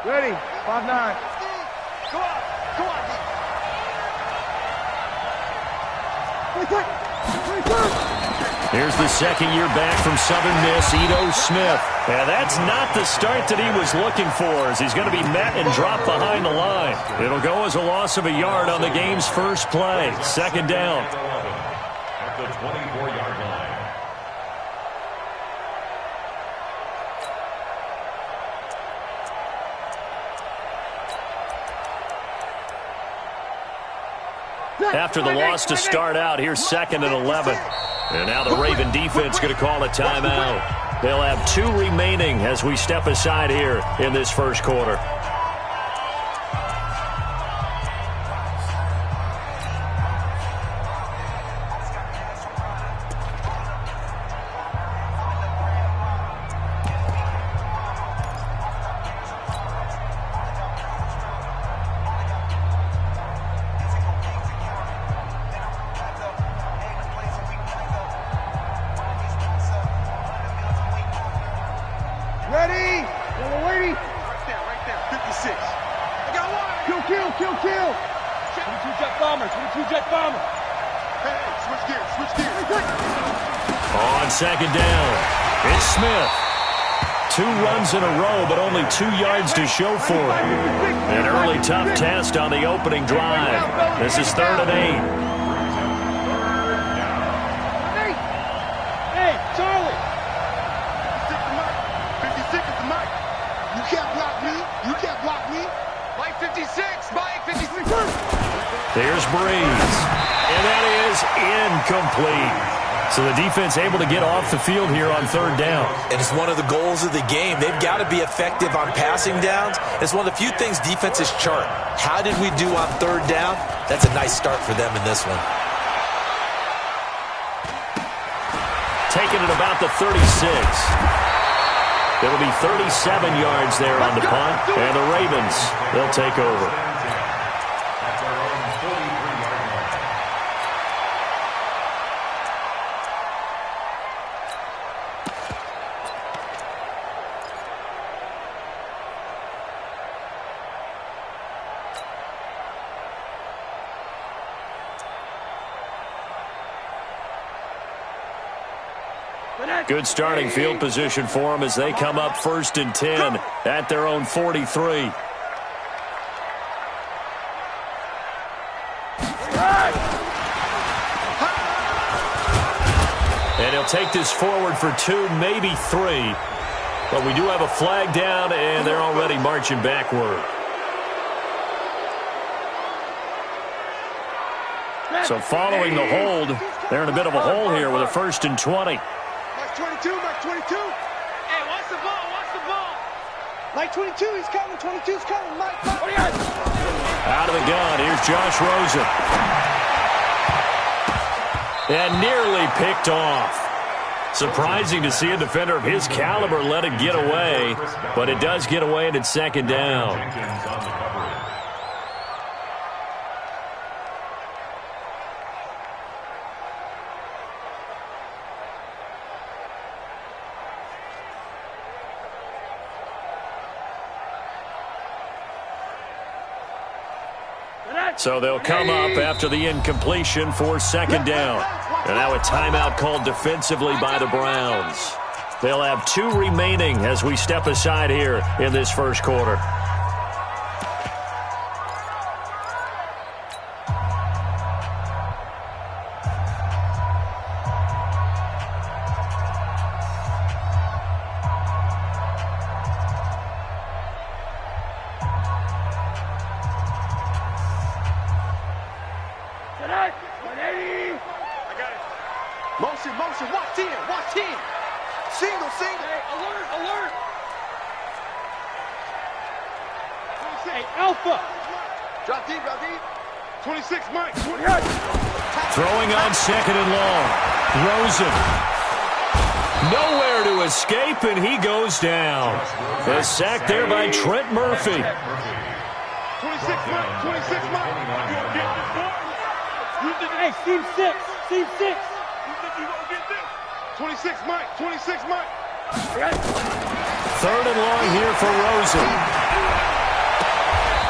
Ready, 5-9. Go on, go on. Here's the second year back from Southern Miss, Ito Smith. And that's not the start that he was looking for, as he's going to be met and dropped behind the line. It'll go as a loss of a yard on the game's first play. Second down. At the 24-yard line. After the loss to start out, here's 2nd and 11. And now the Raven defense going to call a timeout. They'll have 2 remaining as we step aside here in this first quarter. Ready? Yellow lady. Right there, 56. I got one. Kill. 22 jet bomber, 22 jet bomber. Hey, switch gears. On second down, it's Smith. 2 runs in a row, but only 2 yards to show for it. An early tough test on the opening drive. This is 3rd and 8. Hey, Charlie. 56 is the mic. You can't block me. Mike 56, Mike 56. There's Breeze. And that is incomplete. So the defense able to get off the field here on 3rd down. And it's one of the goals of the game. They've got to be effective on passing downs. It's one of the few things defenses chart. How did we do on 3rd down? That's a nice start for them in this one. Taking it about the 36. It'll be 37 yards there on the punt. And the Ravens, they'll take over. At their own 43-yard line. Good starting field position for them as they come up 1st and 10 at their own 43. And he'll take this forward for 2, maybe 3. But we do have a flag down, and they're already marching backward. So following the hold, they're in a bit of a hole here with a 1st and 20. Mike 22. Hey, watch the ball. Mike 22, he's coming. 22's coming. Mike. Out of the gun, here's Josh Rosen. And nearly picked off. Surprising to see a defender of his caliber let it get away, but it does get away and it's 2nd down. Jenkins on the coverage. So they'll come up after the incompletion for 2nd down. And now a timeout called defensively by the Browns. They'll have 2 remaining as we step aside here in this first quarter. Motion, watch 10. Single. Hey, alert. Hey, Alpha. Drop deep. 26, Mike. Throwing on 2nd and long. Rosen. Nowhere to escape, and he goes down. A sack there by Trent Murphy. 26, Mike. You gonna get this one? Hey, Team 6. You think you gonna get this? 26, Mike. 3rd and long here for Rosen.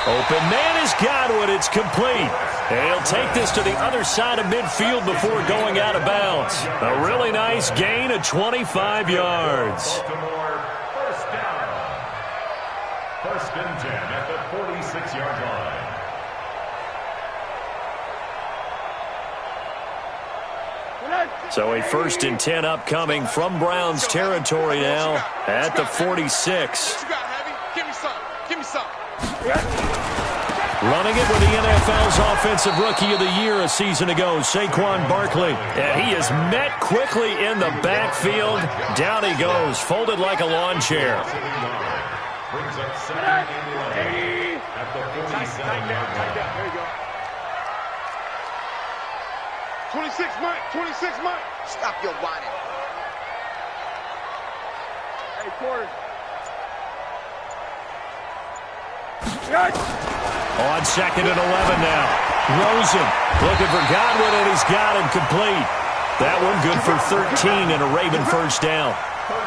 Open man has got it. It's complete. And he'll take this to the other side of midfield before going out of bounds. A really nice gain of 25 yards. Baltimore, first down. First and 10 at the 46-yard line. So a first and 10 upcoming from Browns territory now at the 46. Give me some. Give me some. Running it with the NFL's Offensive Rookie of the Year a season ago, Saquon Barkley. And he is met quickly in the backfield. Down he goes, folded like a lawn chair. Brings up second and 11 at the 47-yard line. There you go. 26 Mike. 26 Mike. Stop your whining. Hey, quarter. On second and 11 now. Rosen looking for Godwin, and he's got him complete. That one good for 13 and a Raven first down. 13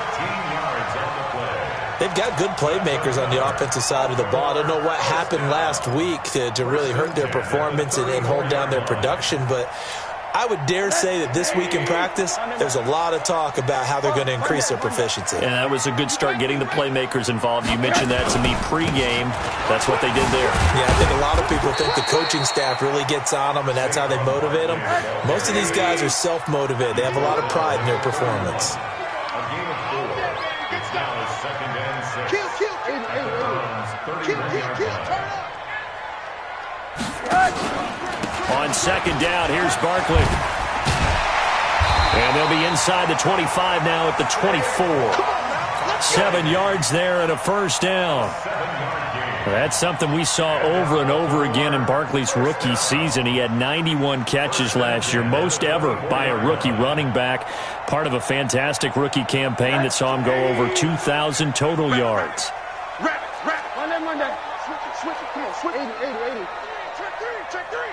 yards on the play. They've got good playmakers on the offensive side of the ball. I don't know what happened last week to really hurt their performance and hold down their production, but I would dare say that this week in practice, there's a lot of talk about how they're going to increase their proficiency. And that was a good start getting the playmakers involved. You mentioned that to me pregame. That's what they did there. Yeah, I think a lot of people think the coaching staff really gets on them, and that's how they motivate them. Most of these guys are self-motivated. They have a lot of pride in their performance. A gain of 4. It's now second and 6. Kill. Turn up. On second down, here's Barkley. And they'll be inside the 25 now at the 24. 7 yards there and a first down. That's something we saw over and over again in Barkley's rookie season. He had 91 catches last year, most ever by a rookie running back. Part of a fantastic rookie campaign that saw him go over 2,000 total yards. Monday. Switch it. Come on, switch it. 80. Check three.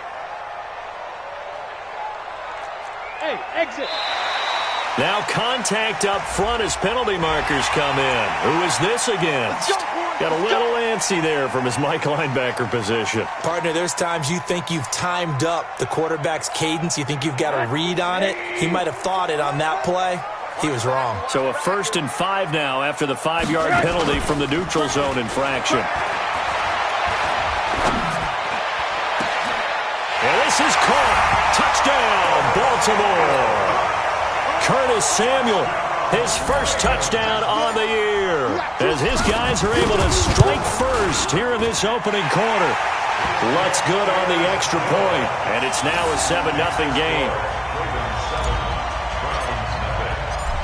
Hey, exit. Now contact up front as penalty markers come in. Who is this against? Got a little antsy there from his Mike linebacker position. Partner, there's times you think you've timed up the quarterback's cadence. You think you've got a read on it. He might have thought it on that play. He was wrong. So a 1st and 5 now after the 5-yard penalty from the neutral zone infraction. And this is caught. Touchdown, Baltimore. Curtis Samuel, his first touchdown on the year, as his guys are able to strike first here in this opening quarter. Lutz good on the extra point, and it's now a 7-0 game.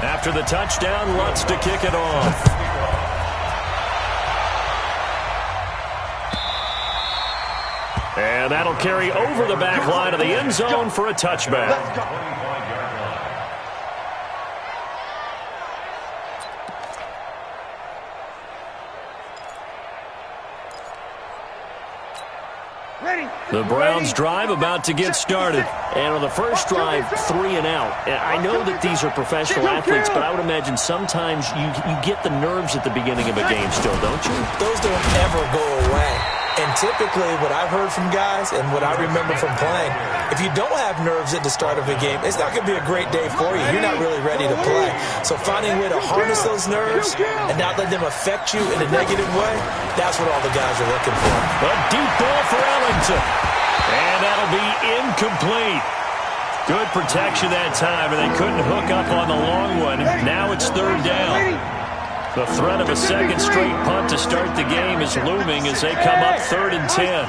After the touchdown, Lutz to kick it off. And that'll carry over the back line of the end zone for a touchback. The Browns drive about to get started. And on the first drive, 3 and out. I know that these are professional athletes, but I would imagine sometimes you get the nerves at the beginning of a game still, don't you? Those don't ever go away. And typically what I've heard from guys and what I remember from playing, if you don't have nerves at the start of a game, it's not going to be a great day for you. You're not really ready to play. So finding a way to harness those nerves and not let them affect you in a negative way, that's what all the guys are looking for. A deep ball for Ellington. And that'll be incomplete. Good protection that time, and they couldn't hook up on the long one. Now it's 3rd down. The threat of a second straight punt to start the game is looming as they come up 3rd and 10.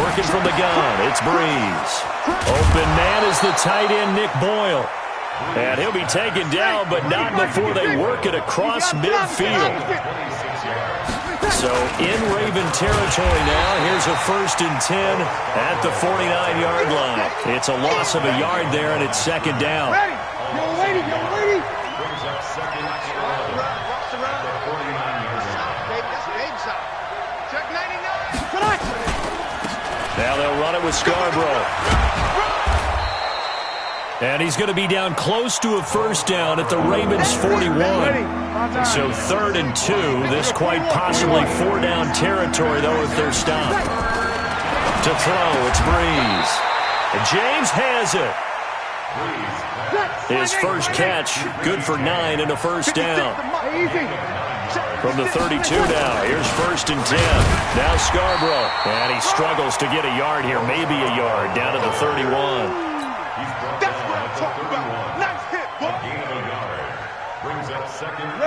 Working from the gun, it's Breeze. Open man is the tight end, Nick Boyle. And he'll be taken down, but not before they work it across midfield. So in Raven territory now, here's a 1st and 10 at the 49-yard line. It's a loss of a yard there, and it's 2nd down. Yo, lady. Brings up second and 11 at the 49-yard line. Check 99. Now they'll run it with Scarborough. And he's going to be down close to a first down at the Ravens 41. So 3rd and 2. This quite possibly 4-down territory, though, if they're stopped. To throw, it's Breeze. And James has it. His first catch, good for 9 and a first down. From the 32 now, here's 1st and 10. Now Scarborough, and he struggles to get a yard here, maybe a yard, down to the 31.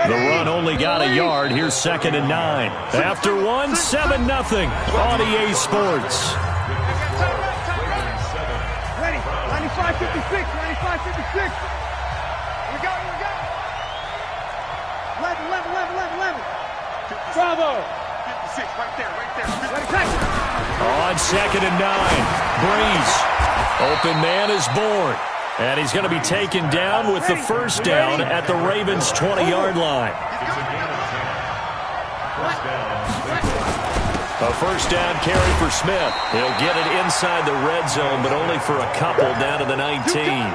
The run only got a yard. Here's 2nd and 9. After 1, 7-0 on EA Sports. Ready, 95-56, 95-56. We go. 11. Bravo. 56, right there. On 2nd and 9, Breeze. Open man is born. And he's going to be taken down with the first down at the Ravens' 20-yard line. A first down carry for Smith. He'll get it inside the red zone, but only for a couple, down to the 19.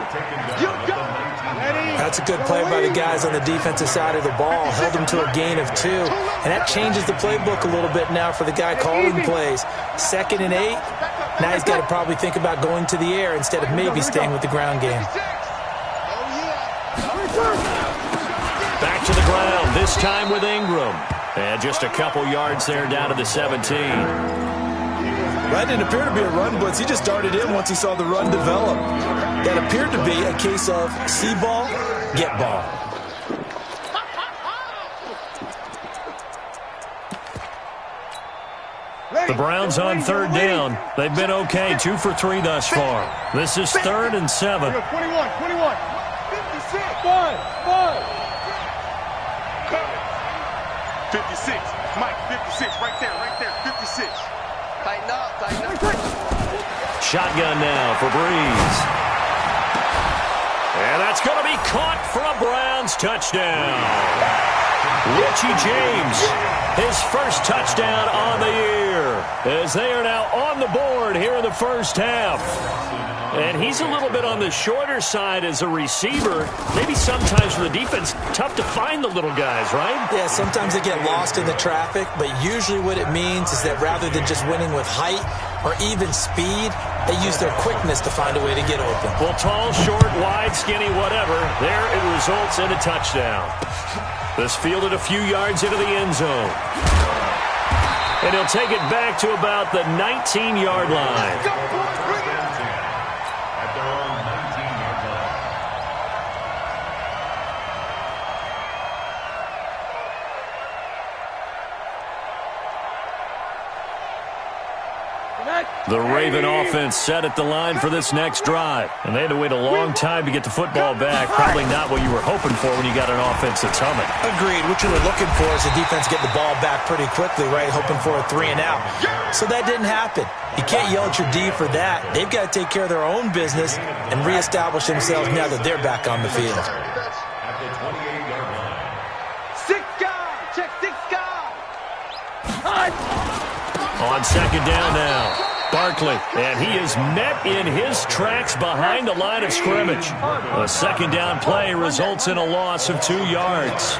That's a good play by the guys on the defensive side of the ball. Held them to a gain of 2. And that changes the playbook a little bit now for the guy calling plays. 2nd and 8. Now he's got to probably think about going to the air instead of maybe staying with the ground game. Back to the ground, this time with Ingram. And just a couple yards there down to the 17. That didn't appear to be a run blitz. He just darted in once he saw the run develop. That appeared to be a case of see ball, get ball. The Browns on 3rd down. They've been okay, 2 for 3 thus far. This is 3rd and 7. 21. 56. 56. Mike, 56. Right there. 56. Tighten up. Shotgun now for Breeze. And that's going to be caught for a Browns touchdown. Richie James, his first touchdown on the year, as they are now on the board here in the first half. And he's a little bit on the shorter side as a receiver. Maybe sometimes for the defense, tough to find the little guys, right? Yeah, sometimes they get lost in the traffic, but usually what it means is that rather than just winning with height or even speed, they use their quickness to find a way to get open. Well, tall, short, wide, skinny, whatever, there it results in a touchdown. This fielded a few yards into the end zone. And he'll take it back to about the 19-yard line. The Raven offense set at the line for this next drive. And they had to wait a long time to get the football back. Probably not what you were hoping for when you got an offense that's humming. Agreed. What you were looking for is the defense get the ball back pretty quickly, right? Hoping for a 3 and out. So that didn't happen. You can't yell at your D for that. They've got to take care of their own business and reestablish themselves now that they're back on the field. At the 28-yard line. 6 guys. Check 6 guys. On 2nd down now, Barkley, and he is met in his tracks behind the line of scrimmage. A 2nd down play results in a loss of 2 yards.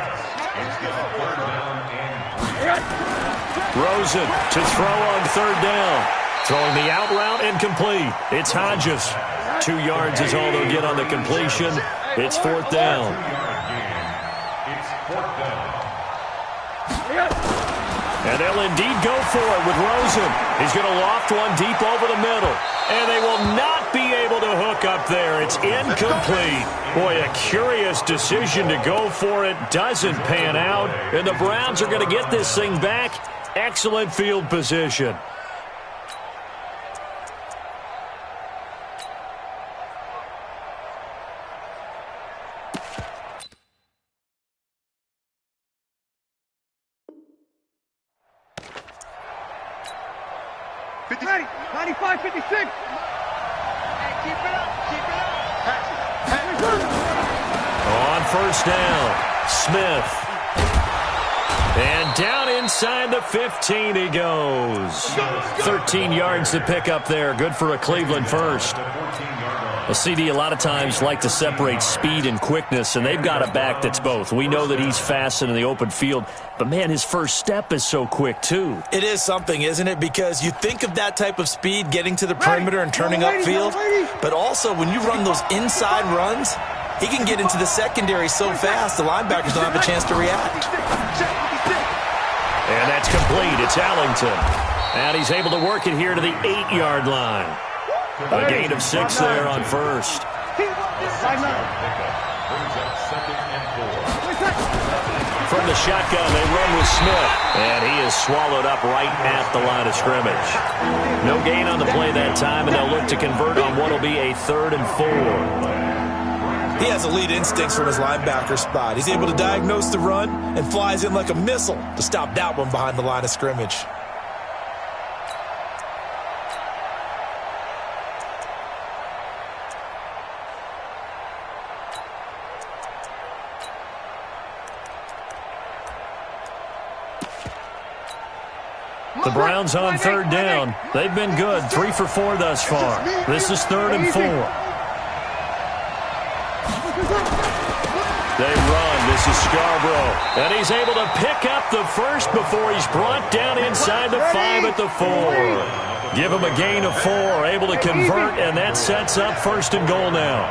Rosen to throw on 3rd down. Throwing the out route incomplete. It's Hodges. 2 yards is all they'll get on the completion. It's 4th down. It's 4th down. And they'll indeed go for it with Rosen. He's going to loft one deep over the middle. And they will not be able to hook up there. It's incomplete. Boy, a curious decision to go for it. Doesn't pan out. And the Browns are going to get this thing back. Excellent field position. Ready, 95, 56. Hey, keep it up. On 1st down, Smith. And down inside the 15 he goes. 13 yards to pick up there. Good for a Cleveland first. The 14-yard line. Well, CD, a lot of times like to separate speed and quickness, and they've got a back that's both. We know that he's fast in the open field, but, man, his first step is so quick, too. It is something, isn't it? Because you think of that type of speed getting to the perimeter and turning upfield, but also when you run those inside runs, he can get into the secondary so fast the linebackers don't have a chance to react. And that's complete. It's Allington. And he's able to work it here to the 8-yard line. A gain of 6 there on first. From the shotgun, they run with Smith. And he is swallowed up right at the line of scrimmage. No gain on the play that time, and they'll look to convert on what will be a 3rd and 4. He has elite instincts from his linebacker spot. He's able to diagnose the run and flies in like a missile to stop that one behind the line of scrimmage. The Browns on 3rd down. They've been good, 3 for 4 thus far. This is 3rd and 4. They run. This is Scarborough. And he's able to pick up the first before he's brought down inside the 5 at the 4. Give him a gain of 4. Able to convert, and that sets up 1st and goal now.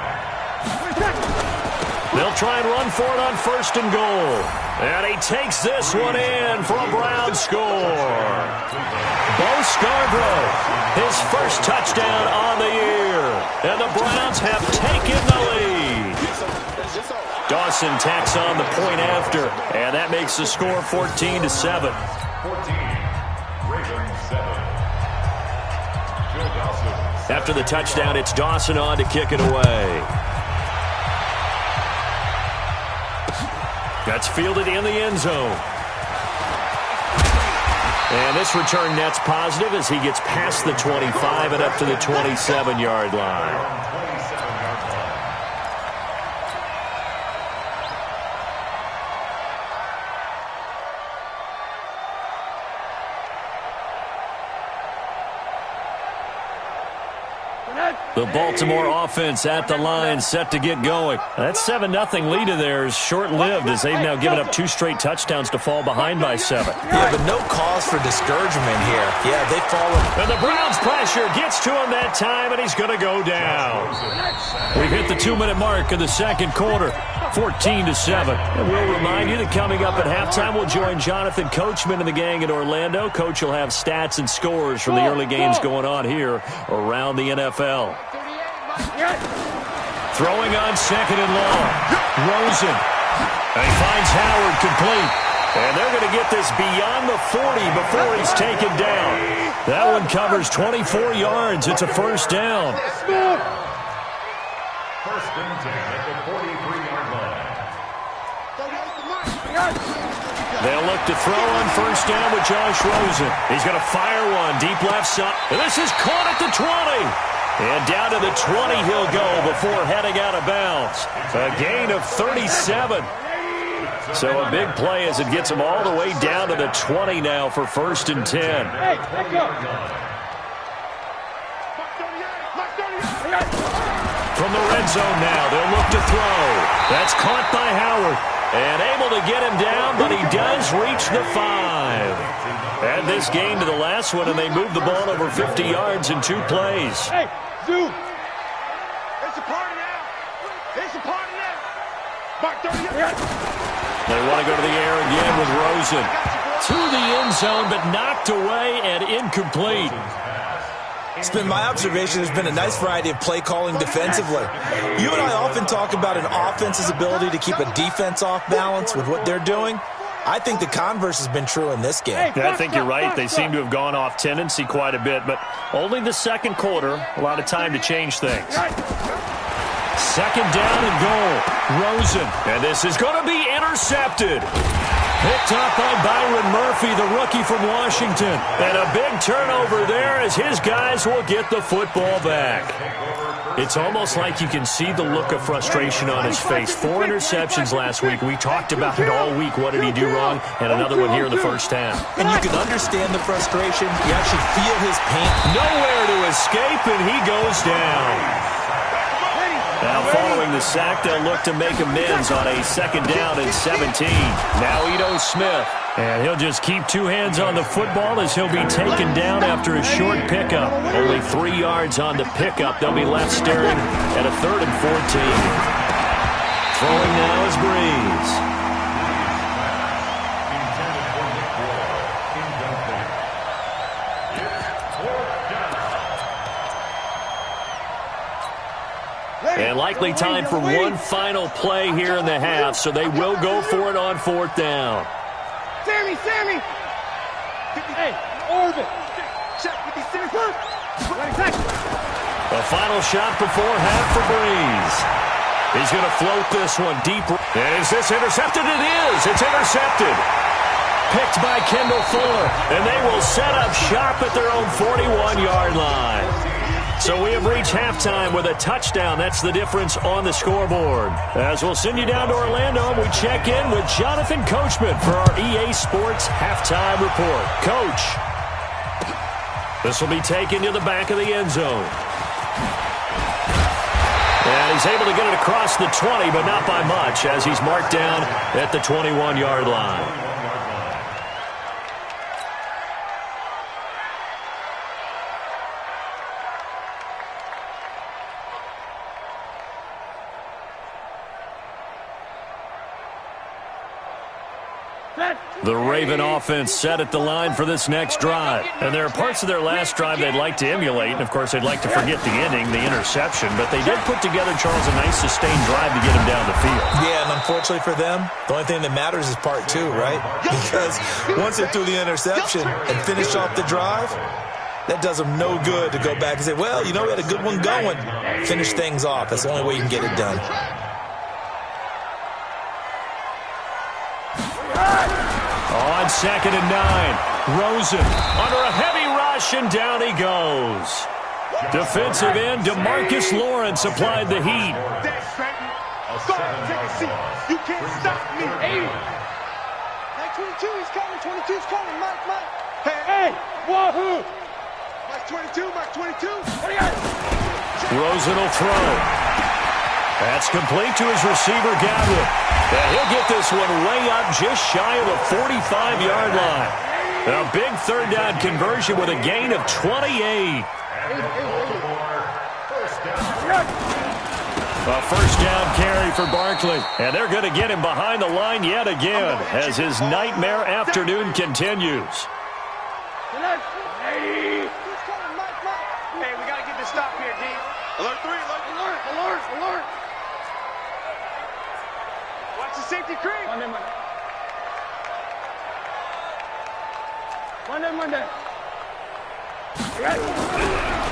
They'll try and run for it on 1st and goal. And he takes this one in for a Brown score. Bo Scarborough, his first touchdown on the year. And the Browns have taken the lead. Dawson tacks on the point after, and that makes the score 14-7. 14, Ravens 7. Joe Dawson. After the touchdown, it's Dawson on to kick it away. That's fielded in the end zone. And this return net's positive as he gets past the 25 and up to the 27-yard line. The Baltimore offense at the line, set to get going. That 7-0 lead of theirs short-lived as they've now given up 2 straight touchdowns to fall behind by 7. Yeah, but no cause for discouragement here. Yeah, they've fallen. And the Browns pressure gets to him that time, and he's going to go down. We've hit the 2-minute mark of the second quarter, 14-7. And we'll remind you that coming up at halftime, we'll join Jonathan Coachman and the gang in Orlando. Coach will have stats and scores from the early games going on here around the NFL. Throwing on 2nd and long. Rosen. And he finds Howard complete. And they're going to get this beyond the 40 before he's taken down. That one covers 24 yards. It's a first down. First and 10 at the 43-yard line. They'll look to throw on first down with Josh Rosen. He's going to fire one deep left side. And this is caught at the 20. And down to the 20 he'll go before heading out of bounds. A gain of 37. So a big play as it gets him all the way down to the 20 now for 1st and 10. Hey, let's go. From the red zone now, they'll look to throw. That's caught by Howard. And able to get him down, but he does reach the 5. Add this game to the last one, and they move the ball over 50 yards in 2 plays. Hey, Zoo. It's a party now. It's a party now. Mark 30. They want to go to the air again with Rosen. To the end zone, but knocked away and incomplete. It's been my observation there's been a nice variety of play calling defensively. You and I often talk about an offense's ability to keep a defense off balance with what they're doing. I think the converse has been true in this game. Yeah, I think you're right. They seem to have gone off tendency quite a bit, but only the second quarter, a lot of time to change things. 2nd down and goal. Rosen. And this is going to be intercepted. Picked up by Byron Murphy, the rookie from Washington. And a big turnover there as his guys will get the football back. It's almost like you can see the look of frustration on his face. 4 interceptions last week. We talked about it all week. What did he do wrong? And another one here in the first half. And you can understand the frustration. You actually feel his pain. Nowhere to escape, and he goes down. Now following the sack, they'll look to make amends on a 2nd down and 17. Now Ito Smith. And he'll just keep 2 hands on the football as he'll be taken down after a short pickup. Only 3 yards on the pickup. They'll be left staring at a 3rd and 14. Throwing now is Breeze. And likely time for one final play here in the half, so they will go for it on 4th down. Sammy! Hey, orbit! Check with these Sammy first! A final shot before half for Breeze. He's going to float this one deep. Is this intercepted? It is! It's intercepted. Picked by Kendall Fuller, and they will set up shop at their own 41-yard line. So we have reached halftime with a touchdown. That's the difference on the scoreboard. As we'll send you down to Orlando, we check in with Jonathan Coachman for our EA Sports Halftime Report. Coach, this will be taken to the back of the end zone. And he's able to get it across the 20, but not by much, as he's marked down at the 21-yard line. The Raven offense set at the line for this next drive. And there are parts of their last drive they'd like to emulate. And, of course, they'd like to forget the ending, the interception. But they did put together, Charles, a nice sustained drive to get him down the field. Yeah, and unfortunately for them, the only thing that matters is part 2, right? Because once they threw the interception and finished off the drive, that does them no good to go back and say, well, you know, we had a good one going. Finish things off. That's the only way you can get it done. On 2nd and 9, Rosen under a heavy rush, and down he goes. Defensive end DeMarcus Lawrence applied the heat. Go ahead, take a seat. You can't stop me. 80. Mike 22, he's coming. 22's coming. Mike. Hey, wahoo. Mike 22, Mike 22. Rosen will throw. That's complete to his receiver, Gadwin. And he'll get this one way up just shy of the 45-yard line. A big 3rd down conversion with a gain of 28. A 1st down carry for Barkley. And they're going to get him behind the line yet again as his nightmare afternoon continues. Hey, we got to get this stop here, D. Alert 3, alert. Watch the safety creep. Monday.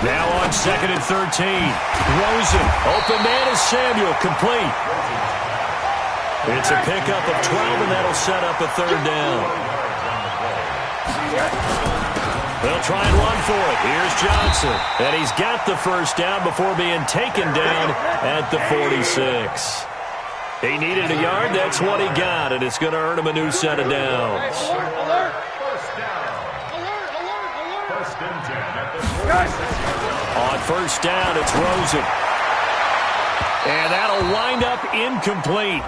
Now on 2nd and 13. Rosen, open man is Samuel, complete. It's a pickup of 12, and that'll set up a 3rd down. They'll try and run for it. Here's Johnson. And he's got the 1st down before being taken down at the 46. He needed a yard. That's what he got, and it's going to earn him a new set of downs. Alert. On 1st down, it's Rosen. And that'll wind up incomplete.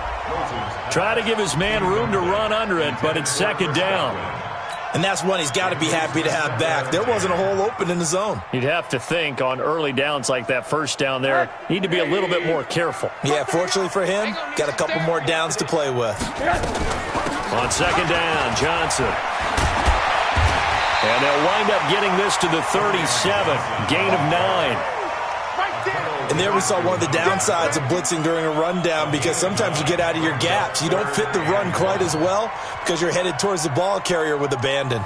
Try to give his man room to run under it, but it's 2nd down. And that's one he's got to be happy to have back. There wasn't a hole open in the zone. You'd have to think on early downs like that 1st down there, need to be a little bit more careful. Yeah, fortunately for him, got a couple more downs to play with. On 2nd down, Johnson. And they'll wind up getting this to the 37, gain of 9. And there we saw one of the downsides of blitzing during a rundown, because sometimes you get out of your gaps. You don't fit the run quite as well because you're headed towards the ball carrier with abandon.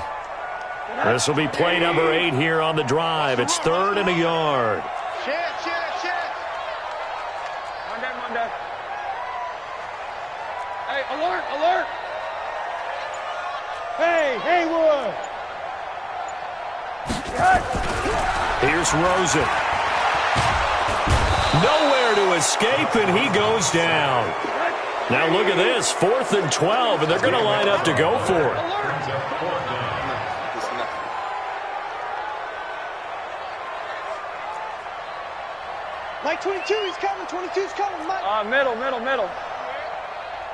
This will be play number 8 here on the drive. It's 3rd and a yard. Check. Monday. Hey, alert. Hey, Haywood. Here's Rosen. Nowhere to escape, and he goes down. Now look at this, 4th and 12, and they're going to line up to go for it. Mike 22, he's coming. 22's coming, Mike. Middle.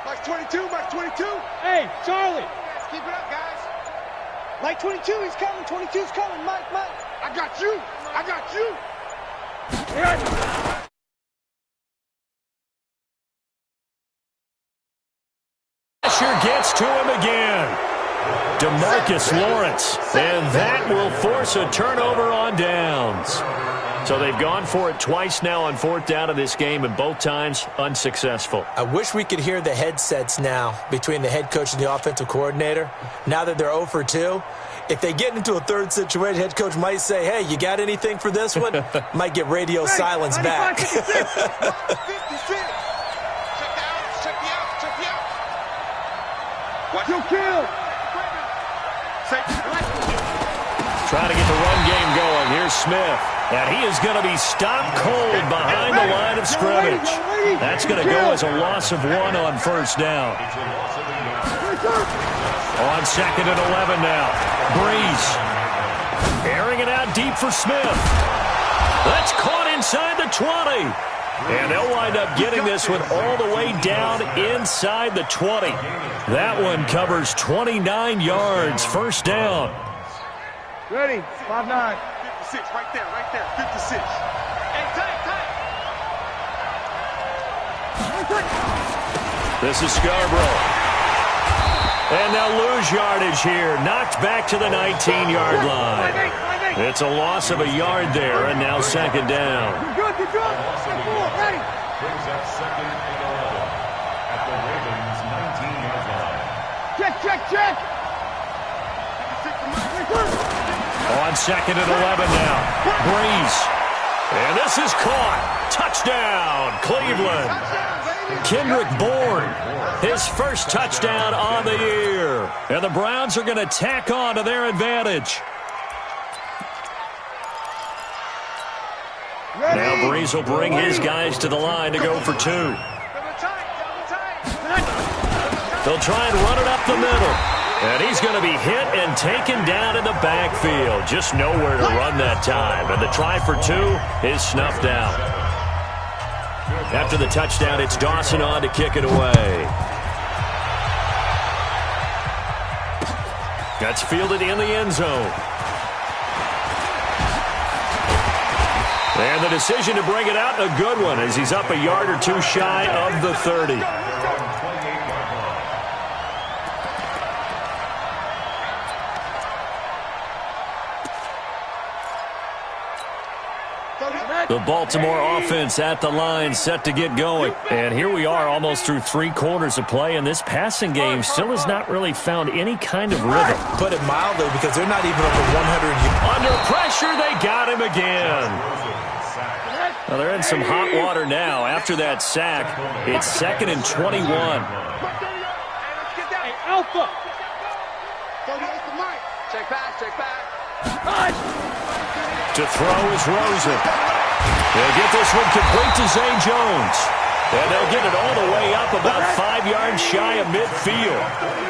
Mike 22, Mike 22. Hey, Charlie. Keep it up, guys. Mike 22, he's coming. 22's coming, Mike. I got you. I got you. Pressure gets to him again. DeMarcus Lawrence. And that will force a turnover on downs. So they've gone for it twice now on fourth down of this game, and both times unsuccessful. I wish we could hear the headsets now between the head coach and the offensive coordinator. Now that they're 0 for 2, if they get into a third situation, head coach might say, hey, you got anything for this one? Might get radio silence back. Check the out. Watch your kill. Trying to get the run game going. Here's Smith. And he is going to be stopped cold behind the line of scrimmage. That's going to go as a loss of 1 on first down. On second and 11 now. Breeze. Airing it out deep for Smith. That's caught inside the 20. And they'll wind up getting this one all the way down inside the 20. That one covers 29 yards. First down. Ready, 5-9. 56, right there, 56. Hey, tight. This is Scarborough. And they'll lose yardage here. Knocked back to the 19-yard line. It's a loss of a yard there, and now second down. Good. Ready. Brings up second and 11 at the Ravens' 19-yard line. Check. On second and 11 now. Breeze. And this is caught. Touchdown, Cleveland. Kendrick Bourne, his first touchdown on the year. And the Browns are going to tack on to their advantage. Now Breeze will bring his guys to the line to go for 2. They'll try and run it up the middle. And he's going to be hit and taken down in the backfield. Just nowhere to run that time. And the try for 2 is snuffed out. After the touchdown, it's Dawson on to kick it away. That's fielded in the end zone. And the decision to bring it out, a good one, as he's up a yard or 2 shy of the 30. The Baltimore offense at the line, set to get going. And here we are almost through 3 quarters of play, and this passing game still has not really found any kind of rhythm. Put it mildly, because they're not even over 100 yards. Under pressure, they got him again. Well, they're in some hot water now. After that sack, it's second and 21. Hey, Alpha. Check back. To throw is Rosen. They'll get this one complete to Zay Jones. And they'll get it all the way up about 5 yards shy of midfield.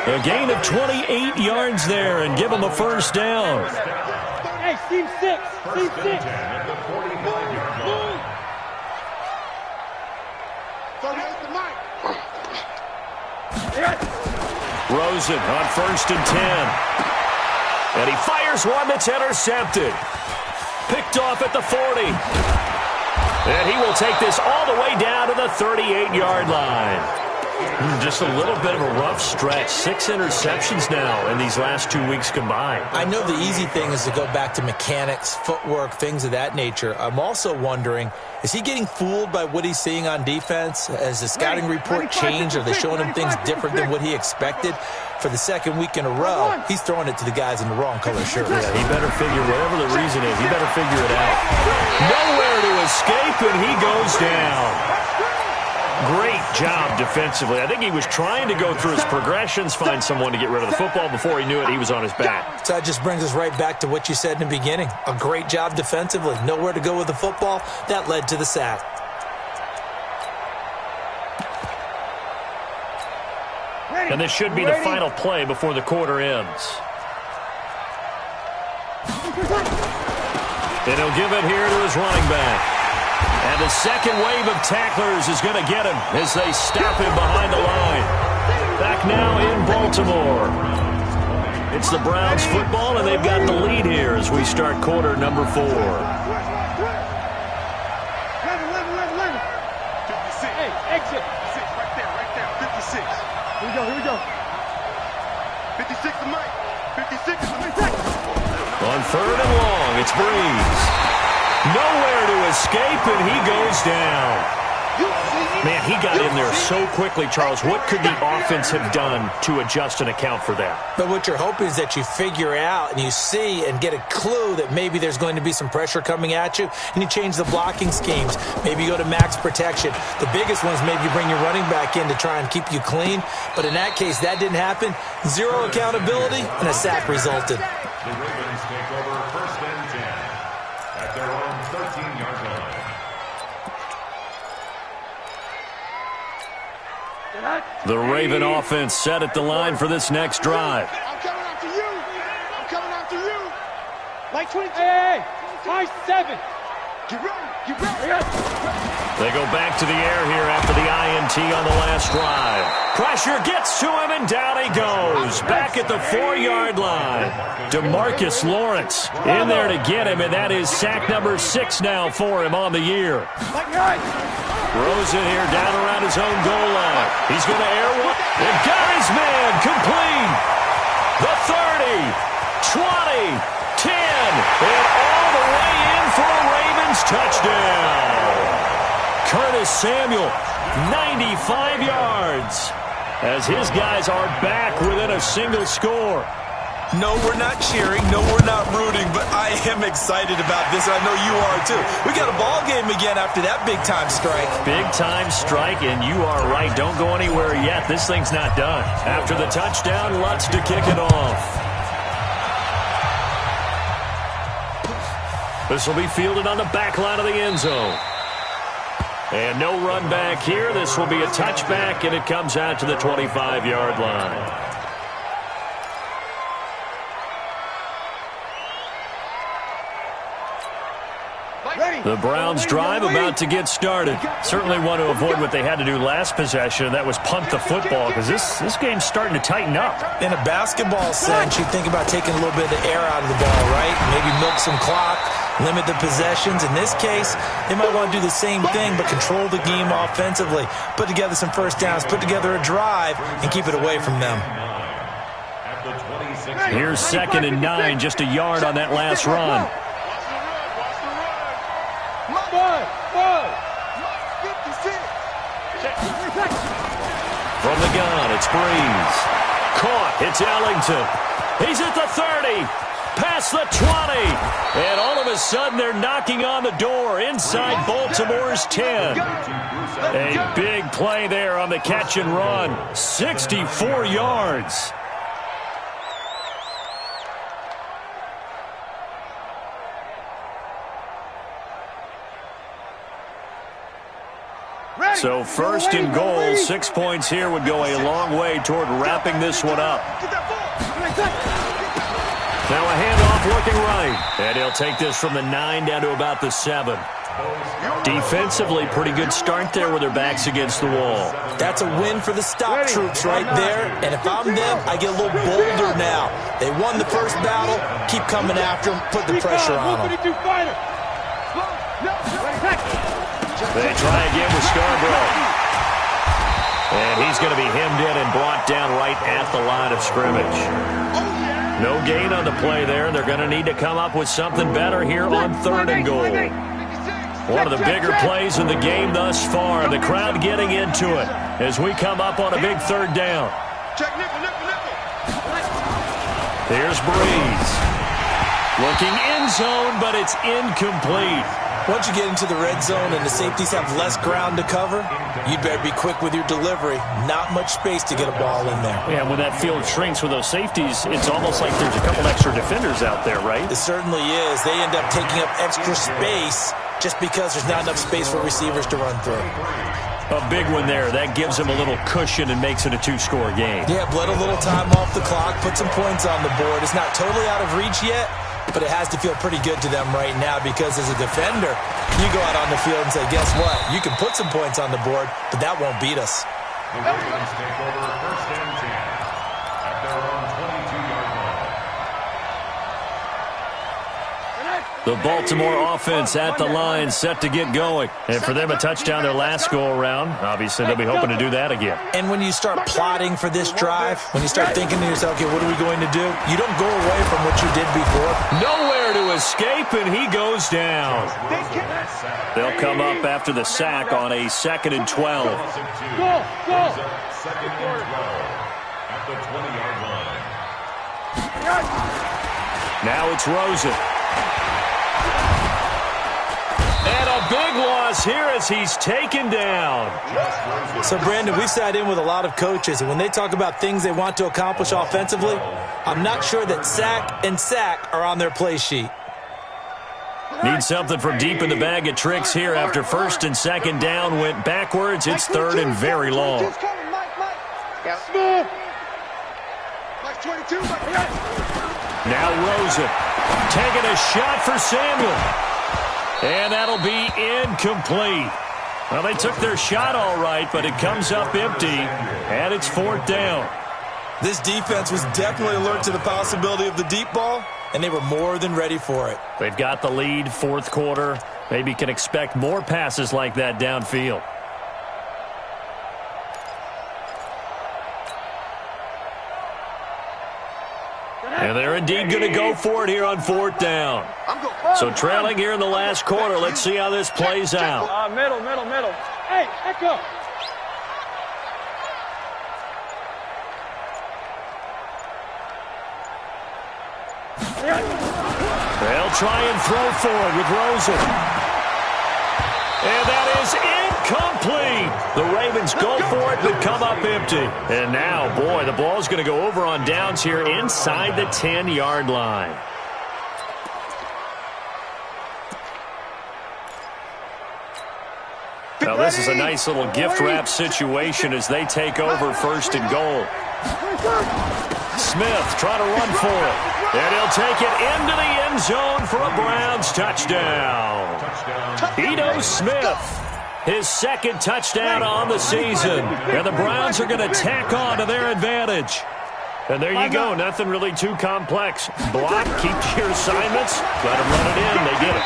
A gain of 28 yards there and give them a first down. Hey, Team 6. Rosen on first and 10. And he fires one that's intercepted. Picked off at the 40. And he will take this all the way down to the 38-yard line. Just a little bit of a rough stretch. 6 interceptions now in these last 2 weeks combined. I know the easy thing is to go back to mechanics, footwork, things of that nature. I'm also wondering, is he getting fooled by what he's seeing on defense? Has the scouting report changed? Are they showing him things different than what he expected? For the second week in a row, he's throwing it to the guys in the wrong color shirts. Yeah, he better figure, whatever the reason is, he better figure it out. Nowhere to escape, and he goes down. Great job defensively. I think he was trying to go through his progressions, find someone to get rid of the football. Before he knew it, he was on his back. So that just brings us right back to what you said in the beginning. A great job defensively. Nowhere to go with the football. That led to the sack. And this should be the final play before the quarter ends. And he'll give it here to his running back. And the second wave of tacklers is going to get him as they stop him behind the line. Back now in Baltimore. It's the Browns football, and they've got the lead here as we start quarter number 4. 56. Hey, exit. 56, right there. 56. Here we go. 56 to Mike. 56 is the Mike. On third and long, it's Breeze. Nowhere to escape, and he goes down. Man, he got in there so quickly, Charles. What could the offense have done to adjust and account for that? But what you're hoping is that you figure out and you see and get a clue that maybe there's going to be some pressure coming at you, and you change the blocking schemes. Maybe you go to max protection. The biggest ones, maybe you bring your running back in to try and keep you clean. But in that case, that didn't happen. Zero accountability, and a sack resulted. The Ravens take over first and 10 at their own 13-yard line. The Raven offense set at the line for this next drive. I'm coming after you. I'm coming after you. Like 22. Hey, high 7. Get ready. They go back to the air here after the INT on the last drive. Pressure gets to him, and down he goes. Back at the 4-yard line. DeMarcus Lawrence in there to get him, and that is sack number 6 now for him on the year. Throws it here down around his own goal line. He's going to air one. And got his man complete. The 30, 20, 10, and all the way in for a Ravens touchdown. Curtis Samuel, 95 yards, as his guys are back within a single score. No, we're not cheering. No, we're not rooting, but I am excited about this, and I know you are too. We got a ball game again after that big-time strike. Big-time strike, and you are right. Don't go anywhere yet. This thing's not done. After the touchdown, Lutz to kick it off. This will be fielded on the back line of the end zone. And no run back here. This will be a touchback, and it comes out to the 25-yard line. The Browns drive about to get started. Certainly want to avoid what they had to do last possession, and that was punt the football, because this game's starting to tighten up. In a basketball sense, you think about taking a little bit of the air out of the ball, right? Maybe milk some clock, limit the possessions. In this case, they might want to do the same thing, but control the game offensively. Put together some first downs, put together a drive, and keep it away from them. Here's 2nd and 9, just a yard on that last run. From the gun, it's Breeze. Caught, it's Ellington. He's at the 30, past the 20. And all of a sudden, they're knocking on the door inside Baltimore's 10. A big play there on the catch and run. 64 yards. So 1st and goal, 6 points here would go a long way toward wrapping this one up. Now a handoff looking right. And he'll take this from the 9 down to about the 7. Defensively, pretty good start there with their backs against the wall. That's a win for the stop troops right there. And if I'm them, I get a little bolder now. They won the first battle. Keep coming after them. Put the pressure on them. They try again with Scarborough. And he's going to be hemmed in and brought down right at the line of scrimmage. No gain on the play there. They're going to need to come up with something better here on 3rd and goal. One of the bigger plays in the game thus far. The crowd getting into it as we come up on a big 3rd down. Here's Breeze. Looking end zone, but it's incomplete. Once you get into the red zone and the safeties have less ground to cover, you'd better be quick with your delivery. Not much space to get a ball in there. Yeah, when that field shrinks with those safeties, it's almost like there's a couple extra defenders out there, right? It certainly is. They end up taking up extra space just because there's not enough space for receivers to run through. A big one there. That gives them a little cushion and makes it a 2-score game. Yeah, bled a little time off the clock, put some points on the board. It's not totally out of reach yet, but it has to feel pretty good to them right now because as a defender, you go out on the field and say, guess what? You can put some points on the board, but that won't beat us. The Ravens take over 1st and 10 at their own 22-yard line. The Baltimore offense at the line, set to get going. And for them, a touchdown their last go-around. Obviously, they'll be hoping to do that again. And when you start plotting for this drive, when you start thinking to yourself, okay, what are we going to do? You don't go away from what you did before. Nowhere to escape, and he goes down. They'll come up after the sack on a 2nd and 12. Go! 2nd and 12 at the 20-yard line. Now it's Rosen. And a big loss here as he's taken down. So, Brandon, we've sat in with a lot of coaches, and when they talk about things they want to accomplish offensively, I'm not sure that sack and sack are on their play sheet. Need something from deep in the bag of tricks here after 1st and 2nd down went backwards. It's 3rd and very long. Now Rosen taking a shot for Samuel. And that'll be incomplete. Well, they took their shot all right, but it comes up empty, and it's 4th down. This defense was definitely alert to the possibility of the deep ball, and they were more than ready for it. They've got the lead, 4th quarter. Maybe can expect more passes like that downfield. And they're indeed going to go for it here on 4th down. So trailing here in the last quarter. Let's see how this plays out. Middle. Hey, Echo. They'll try and throw for it with Rosen. And that is incomplete. The Ravens go for it but come up empty. And now, boy, the ball's going to go over on downs here inside the 10-yard line. Now, this is a nice little gift wrap situation as they take over 1st and goal. Smith trying to run for it. And he'll take it into the end zone for a Browns touchdown. Ito Smith, his 2nd touchdown on the season. And the Browns are going to tack on to their advantage. And there you go. Nothing really too complex. Block, keep your assignments, let them run it in. They did it.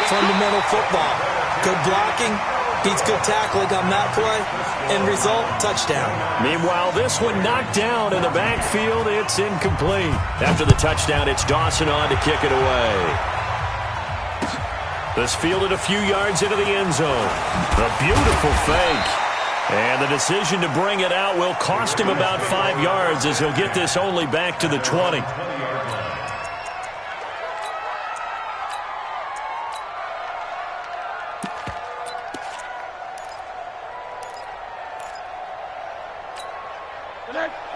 Fundamental football. Good blocking. Beats good tackling on that play. End result, touchdown. Meanwhile, this one knocked down in the backfield. It's incomplete. After the touchdown, it's Dawson on to kick it away. This fielded a few yards into the end zone. A beautiful fake. And the decision to bring it out will cost him about 5 yards as he'll get this only back to the 20.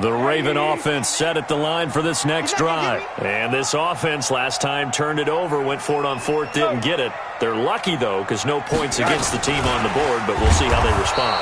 The Raven offense set at the line for this next drive. And this offense last time turned it over, went for it on 4th, didn't get it. They're lucky, though, because no points against the team on the board, but we'll see how they respond.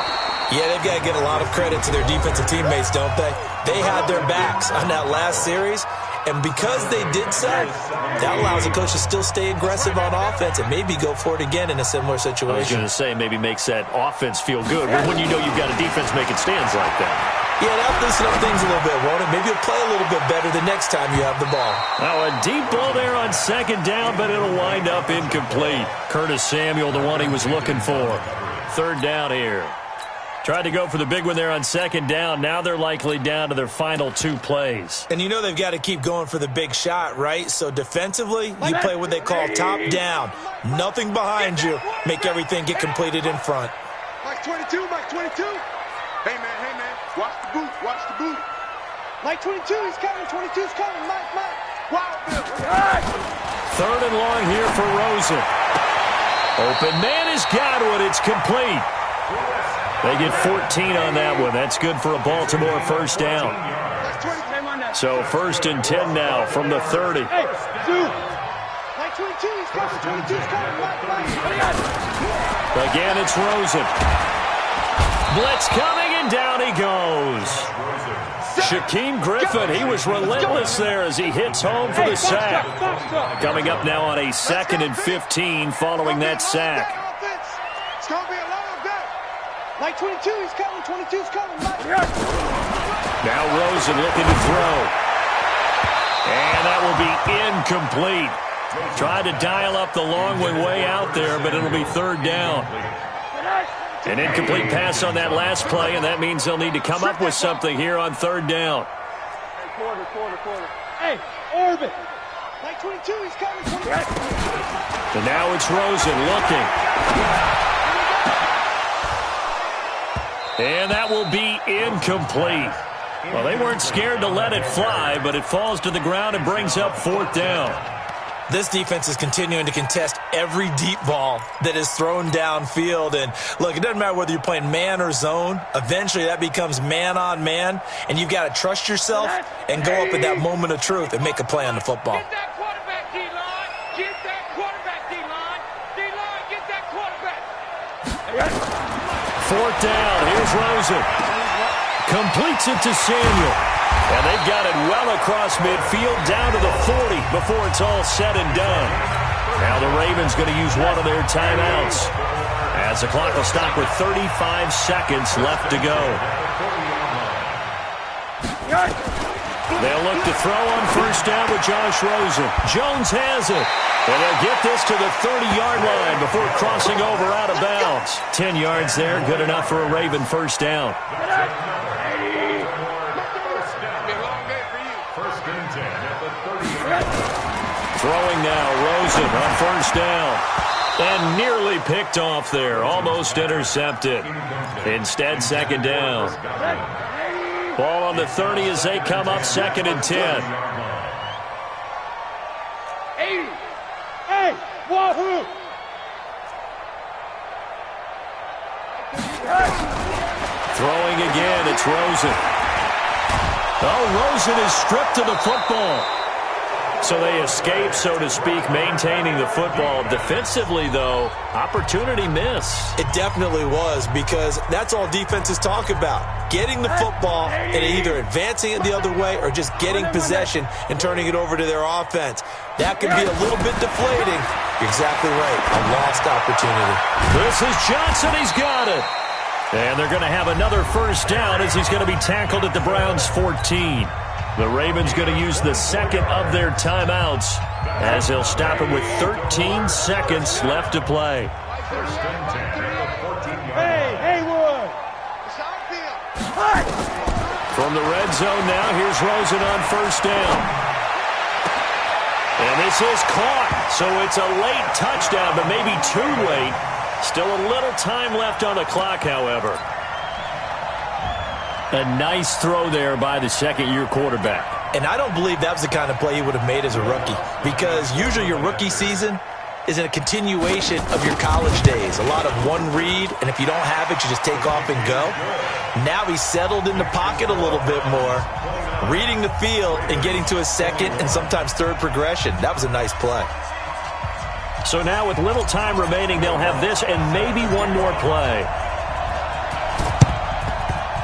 Yeah, they've got to give a lot of credit to their defensive teammates, don't they? They had their backs on that last series, and because they did so, that allows the coach to still stay aggressive on offense and maybe go for it again in a similar situation. I was going to say maybe makes that offense feel good when you know you've got a defense making stands like that. Yeah, that'll loosen up things a little bit, won't it? Maybe you'll play a little bit better the next time you have the ball. Now, a deep ball there on 2nd down, but it'll wind up incomplete. Curtis Samuel, the one he was looking for. 3rd down here. Tried to go for the big one there on 2nd down. Now they're likely down to their final 2 plays. And you know they've got to keep going for the big shot, right? So defensively, you play what they call top down. Nothing behind you. Make everything get completed in front. Mike 22. Hey, man. Watch the boot. Mike 22, he's coming. 22's coming. Mike. Wow, Bill. 3rd and long here for Rosen. Open man has got one. It's complete. They get 14 on that one. That's good for a Baltimore 1st down. So 1st and 10 now from the 30. Hey, Mike 22, he's coming. 22's coming. Mike. Again, it's Rosen. Blitz coming, and down he goes. Shaquem Griffin, he was relentless there as he hits home for the sack. Coming up now on a 2nd and 15 following that sack. It's going to be a long day. Like 22, he's coming. 22's coming. Now Rosen looking to throw. And that will be incomplete. Tried to dial up the long way out there, but it'll be 3rd down. An incomplete pass on that last play, and that means they'll need to come up with something here on 3rd down. Quarter. Hey, Orbit. Like 22, he's coming. 22. And now it's Rosen looking. And that will be incomplete. Well, they weren't scared to let it fly, but it falls to the ground and brings up 4th down. This defense is continuing to contest every deep ball that is thrown downfield. And, look, it doesn't matter whether you're playing man or zone. Eventually, that becomes man-on-man, and you've got to trust yourself and go up at that moment of truth and make a play on the football. Get that quarterback, D-line. Get that quarterback, D-line. D-line, get that quarterback. 4th down. Here's Rosen. Completes it to Samuel. And they've got it well across midfield down to the 40 before it's all said and done. Now the Ravens going to use one of their timeouts as the clock will stop with 35 seconds left to go. They'll look to throw on 1st down with Josh Rosen. Jones has it. And they'll get this to the 30-yard line before crossing over out of bounds. 10 yards there, good enough for a Raven 1st down. Throwing now, Rosen on 1st down. And nearly picked off there, almost intercepted. Instead, 2nd down. Ball on the 30 as they come up 2nd and 10. 80. Hey, wahoo! Throwing again, it's Rosen. Oh, Rosen is stripped of the football. So they escape, so to speak, maintaining the football. Defensively, though, opportunity miss. It definitely was, because that's all defenses talk about. Getting the football and either advancing it the other way or just getting possession and turning it over to their offense. That can be a little bit deflating. You're exactly right. A lost opportunity. This is Johnson. He's got it. And they're going to have another 1st down as he's going to be tackled at the Browns' 14. The Ravens going to use the 2nd of their timeouts as they'll stop it with 13 seconds left to play. Hey, Haywood! From the red zone now, here's Rosen on 1st down. And this is caught, so it's a late touchdown, but maybe too late. Still a little time left on the clock, however. A nice throw there by the 2nd-year quarterback. And I don't believe that was the kind of play he would have made as a rookie, because usually your rookie season is a continuation of your college days. A lot of one read, and if you don't have it, you just take off and go. Now he's settled in the pocket a little bit more, reading the field and getting to his 2nd and sometimes 3rd progression. That was a nice play. So now with little time remaining, they'll have this and maybe one more play.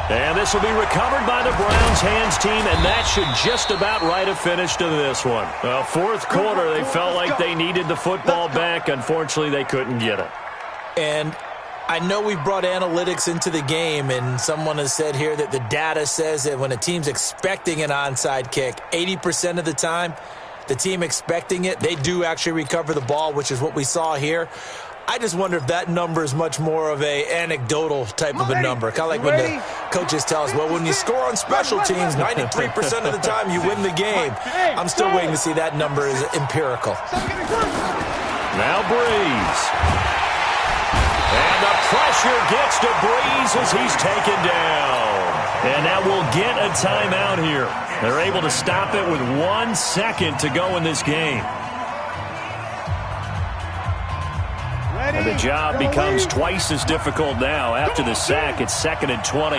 And this will be recovered by the Browns hands team, and that should just about write a finish to this one. Well, 4th quarter, they felt like they needed the football back. Unfortunately, they couldn't get it. And I know we've brought analytics into the game, and someone has said here that the data says that when a team's expecting an onside kick, 80% of the time, the team expecting it, they do actually recover the ball, which is what we saw here. I just wonder if that number is much more of a anecdotal type of a number. Kind of like when the coaches tell us, well, when you score on special teams, 93% of the time you win the game. I'm still waiting to see that number is empirical. Now Breeze. And the pressure gets to Breeze as he's taken down. And that will get a timeout here. They're able to stop it with 1 second to go in this game. And the job becomes twice as difficult now. After the sack, it's 2nd and 20.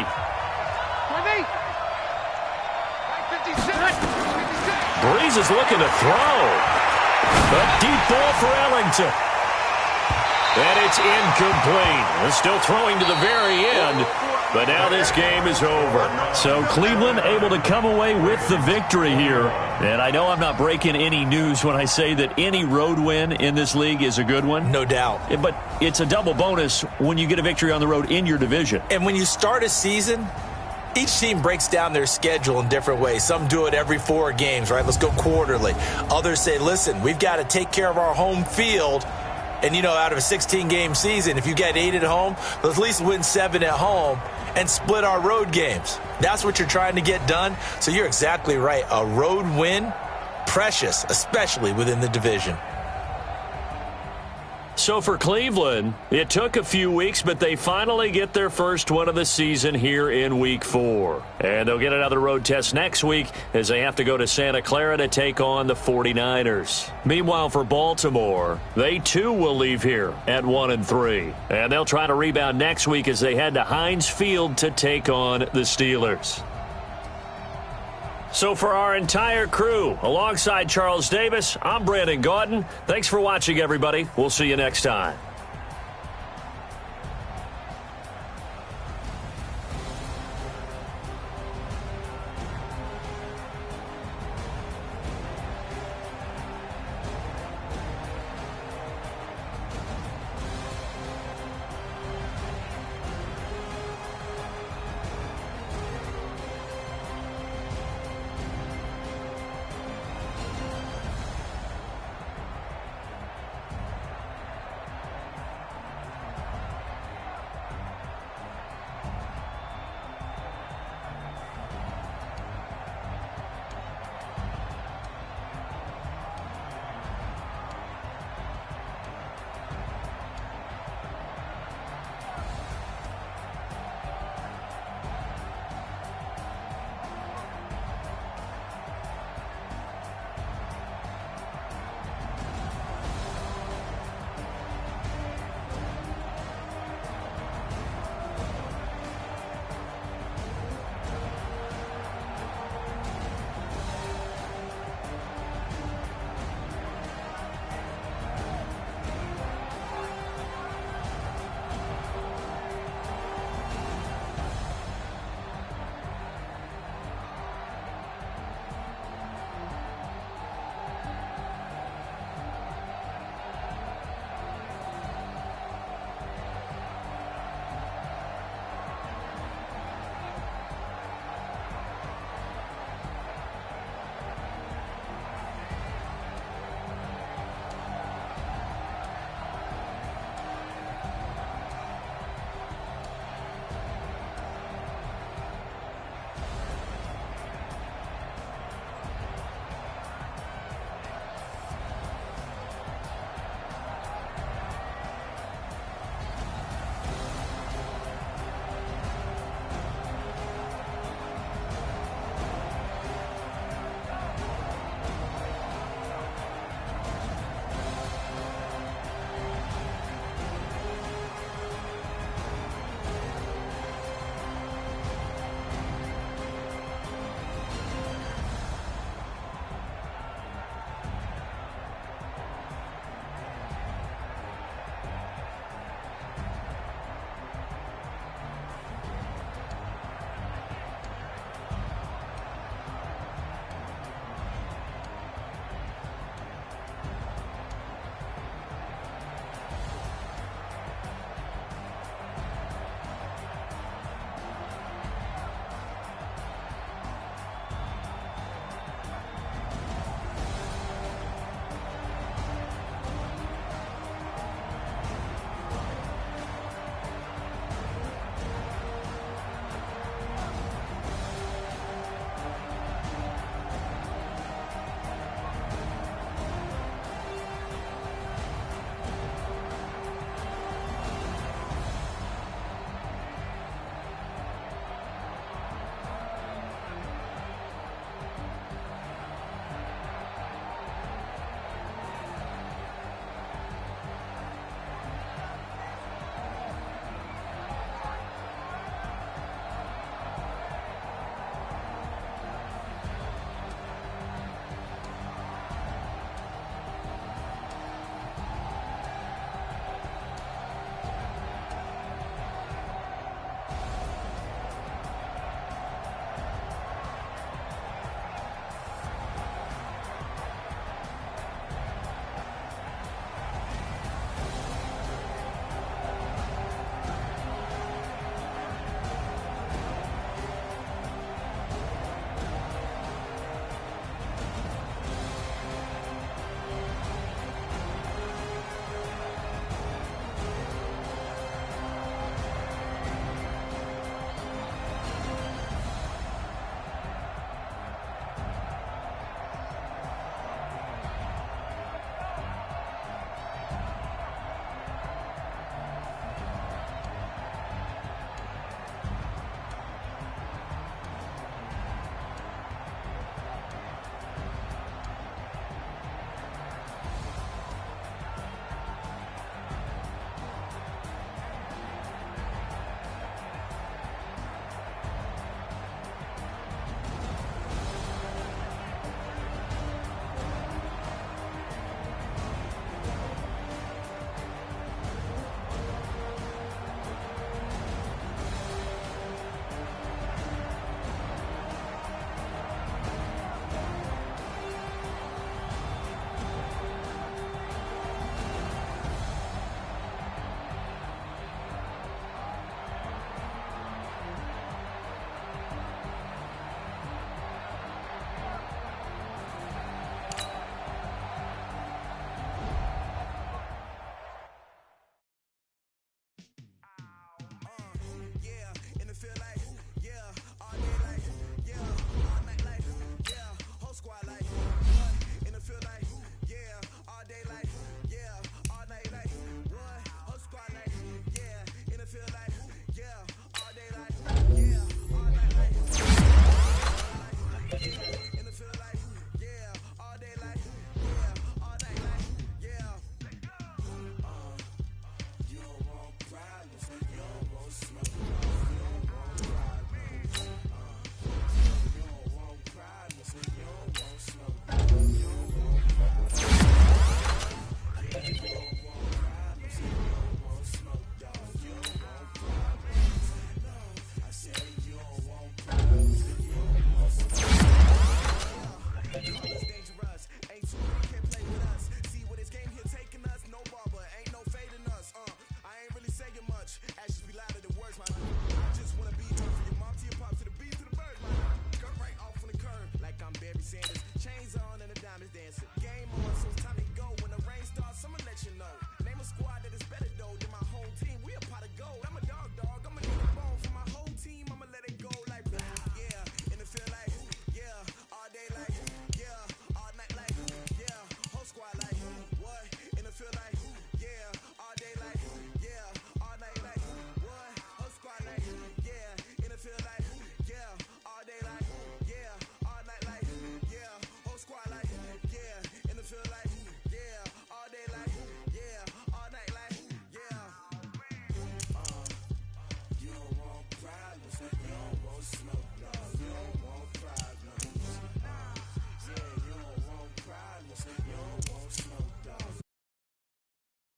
Breeze is looking to throw. A deep ball for Ellington. And it's incomplete. Still throwing to the very end, but now this game is over. So Cleveland able to come away with the victory here. And I know I'm not breaking any news when I say that any road win in this league is a good one. No doubt. But it's a double bonus when you get a victory on the road in your division. And when you start a season, each team breaks down their schedule in different ways. Some do it every 4 games, right? Let's go quarterly. Others say, listen, we've got to take care of our home field. And, you know, out of a 16-game season, if you get 8 at home, let's at least win 7 at home and split our road games. That's what you're trying to get done. So you're exactly right. A road win, precious, especially within the division. So for Cleveland, it took a few weeks, but they finally get their first one of the season here in Week 4. And they'll get another road test next week as they have to go to Santa Clara to take on the 49ers. Meanwhile, for Baltimore, they too will leave here at 1-3. And they'll try to rebound next week as they head to Heinz Field to take on the Steelers. So for our entire crew, alongside Charles Davis, I'm Brandon Gaudin. Thanks for watching, everybody. We'll see you next time.